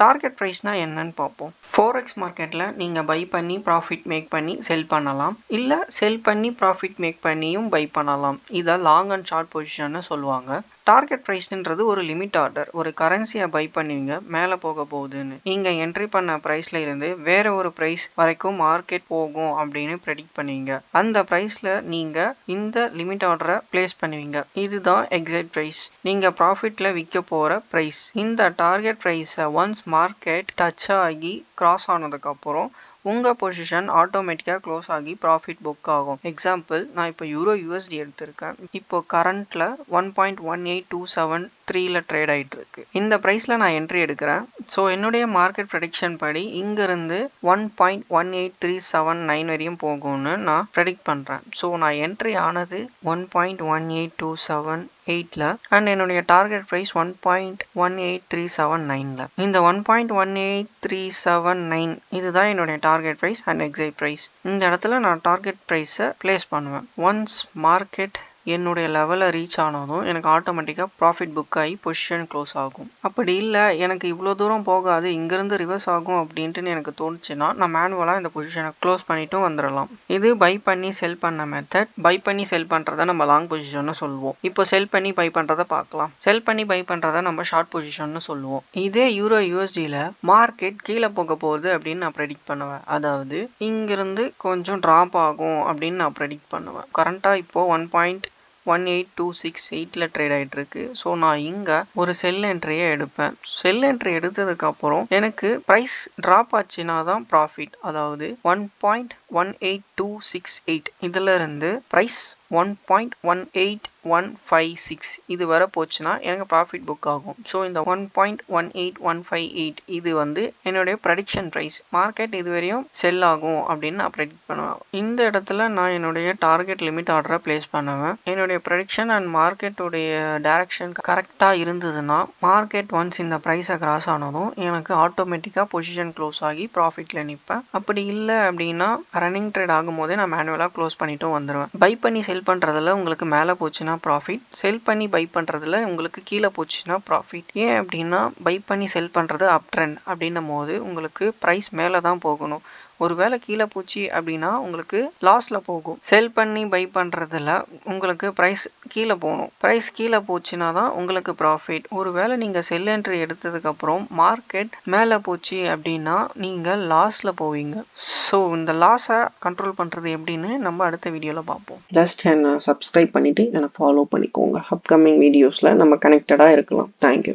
Target ப்ரைஸ்னா என்னன்னு பார்ப்போம். Forex மார்க்கெட்டில் நீங்கள் பை பண்ணி ப்ராஃபிட் மேக் பண்ணி செல் பண்ணலாம், இல்லை செல் பண்ணி ப்ராஃபிட் மேக் பண்ணியும் பை பண்ணலாம். இதை லாங் அண்ட் ஷார்ட் பொசிஷன்னு சொல்லுவாங்க. டார்கெட் ப்ரைஸ்ன்றது ஒரு லிமிட் ஆர்டர். ஒரு கரன்சியை பை பண்ணுவீங்க, மேலே போக போகுதுன்னு. நீங்கள் என்ட்ரி பண்ண ப்ரைஸில் இருந்து வேற ஒரு ப்ரைஸ் வரைக்கும் மார்க்கெட் போகும் அப்படின்னு ப்ரெடிக்ட் பண்ணுவீங்க. அந்த ப்ரைஸில் நீங்கள் இந்த லிமிட் ஆர்டரை பிளேஸ் பண்ணுவீங்க. இதுதான் எக்ஸிட் ப்ரைஸ், நீங்கள் ப்ராஃபிட்டில் விற்க போகிற ப்ரைஸ். இந்த டார்கெட் ப்ரைஸை ஒன்ஸ் மார்க்கெட் டச் ஆகி கிராஸ் ஆனதுக்கப்புறம் உங்கள் பொசிஷன் ஆட்டோமேட்டிக்காக க்ளோஸ் ஆகி ப்ராஃபிட் புக் ஆகும். எக்ஸாம்பிள், நான் இப்போ யூரோ யூஎஸ்டி எடுத்திருக்கேன். இப்போ கரண்ட்டில் 1.18273 ட்ரேட் ஆகிட்டு இருக்கு. இந்த ப்ரைஸில் நான் என்ட்ரி எடுக்கிறேன். ஸோ என்னுடைய மார்க்கெட் ப்ரெடிக்ஷன் படி இங்கேருந்து 1.18379 வரையும் போகும்னு நான் ப்ரெடிக்ட் பண்ணுறேன். ஸோ நான் என்ட்ரி ஆனது 1.18278ல் அண்ட் என்னுடைய டார்கெட் ப்ரைஸ் 1.18379ல். இந்த 1.18379 இதுதான் என்னுடைய target price and exit price. இந்த இடத்துல நான் டார்கெட் ப்ரைஸை பிளேஸ் பண்ணுவேன். ஒன்ஸ் மார்க்கெட் என்னுடைய லெவலில் ரீச் ஆனதும் எனக்கு ஆட்டோமேட்டிக்காக ப்ராஃபிட் புக் ஆகி பொசிஷன் க்ளோஸ் ஆகும். அப்படி இல்லை, எனக்கு இவ்வளோ தூரம் போகாது, இங்கேருந்து ரிவர்ஸ் ஆகும் அப்படின்ட்டு எனக்கு தோணுச்சுன்னா நான் மேனுவலாக இந்த பொசிஷனை க்ளோஸ் பண்ணிட்டும் வந்துடலாம். இது பை பண்ணி செல் பண்ண மெத்தட். பை பண்ணி செல் பண்ணுறதை நம்ம லாங் பொசிஷன்னு சொல்லுவோம். இப்போ செல் பண்ணி பை பண்ணுறதை பார்க்கலாம். செல் பண்ணி பை பண்ணுறதை நம்ம ஷார்ட் பொசிஷன்னு சொல்லுவோம். இதே யூரோ யூஎஸ்டியில் மார்க்கெட் கீழே போக போகுது அப்படின்னு நான் ப்ரெடிக்ட் பண்ணுவேன். அதாவது இங்கிருந்து கொஞ்சம் ட்ராப் ஆகும் அப்படின்னு நான் ப்ரெடிக்ட் பண்ணுவேன். கரண்ட்டாக இப்போது 1.18268ல் ட்ரேட் ஆகிட்டு இருக்கு. ஸோ நான் இங்கே ஒரு செல் என்ட்ரியை எடுப்பேன். செல் என்ட்ரி எடுத்ததுக்கப்புறம் எனக்கு ப்ரைஸ் ட்ராப் ஆச்சுன்னா தான் ப்ராஃபிட். அதாவது 1.18268 இதில் இருந்து ப்ரைஸ் 1.18156 இது வர போச்சுன்னா எனக்கு ப்ராஃபிட் புக் ஆகும். ஸோ இந்த 1.18158 இது என்னுடைய ப்ரெடிக்ஷன் ப்ரைஸ். மார்க்கெட் இதுவரையும் செல் ஆகும் அப்படின்னு நான் ப்ரெடிக்ட் பண்ணுவேன். இந்த இடத்துல நான் என்னுடைய டார்கெட் லிமிட் ஆர்டரை பிளேஸ் பண்ணுவேன். என்னுடைய ப்ரெடிக்ஷன் அண்ட் மார்க்கெட்டுடைய டைரக்ஷன் கரெக்டாக இருந்ததுன்னா மார்க்கெட் ஒன்ஸ் இந்த ப்ரைஸை கிராஸ் ஆனதும் எனக்கு ஆட்டோமேட்டிக்காக பொசிஷன் க்ளோஸ் ஆகி ப்ராஃபிட்டில் நிற்பேன். அப்படி இல்லை அப்படின்னா ரன்னிங் ட்ரேட் ஆகும் போதே நான் மேனுவலாக க்ளோஸ் பண்ணிட்டும் வந்துடுவேன். பை பண்ணி செல் பண்ணுறதுல உங்களுக்கு மேலே போச்சுன்னா ப்ராஃபிட், செல் பண்ணி பை பண்ணுறதுல உங்களுக்கு கீழே போச்சுன்னா ப்ராஃபிட். ஏன் அப்படின்னா பை பண்ணி செல் பண்ணுறது அப் ட்ரெண்ட் அப்படின்னும் போது உங்களுக்கு ப்ரைஸ் மேலே தான் போகணும். ஒரு வேளை கீழே போச்சு அப்படின்னா உங்களுக்கு லாஸில் போகும். செல் பண்ணி பை பண்ணுறதுல உங்களுக்கு ப்ரைஸ் கீழே போகணும். ப்ரைஸ் கீழே போச்சுன்னா தான் உங்களுக்கு ப்ராஃபிட். ஒரு வேளை நீங்கள் செல் என்ட்ரி எடுத்ததுக்கப்புறம் மார்க்கெட் மேலே போச்சு அப்படின்னா நீங்கள் லாஸில் போவீங்க. ஸோ இந்த லாஸை கண்ட்ரோல் பண்ணுறது எப்படின்னு நம்ம அடுத்த வீடியோவில் பார்ப்போம். ஜஸ்ட் என்ன சப்ஸ்கிரைப் பண்ணிவிட்டு என்னை ஃபாலோ பண்ணிக்கோங்க. அப்கமிங் வீடியோஸில் நம்ம கனெக்டடாக இருக்கலாம். தேங்க்யூ.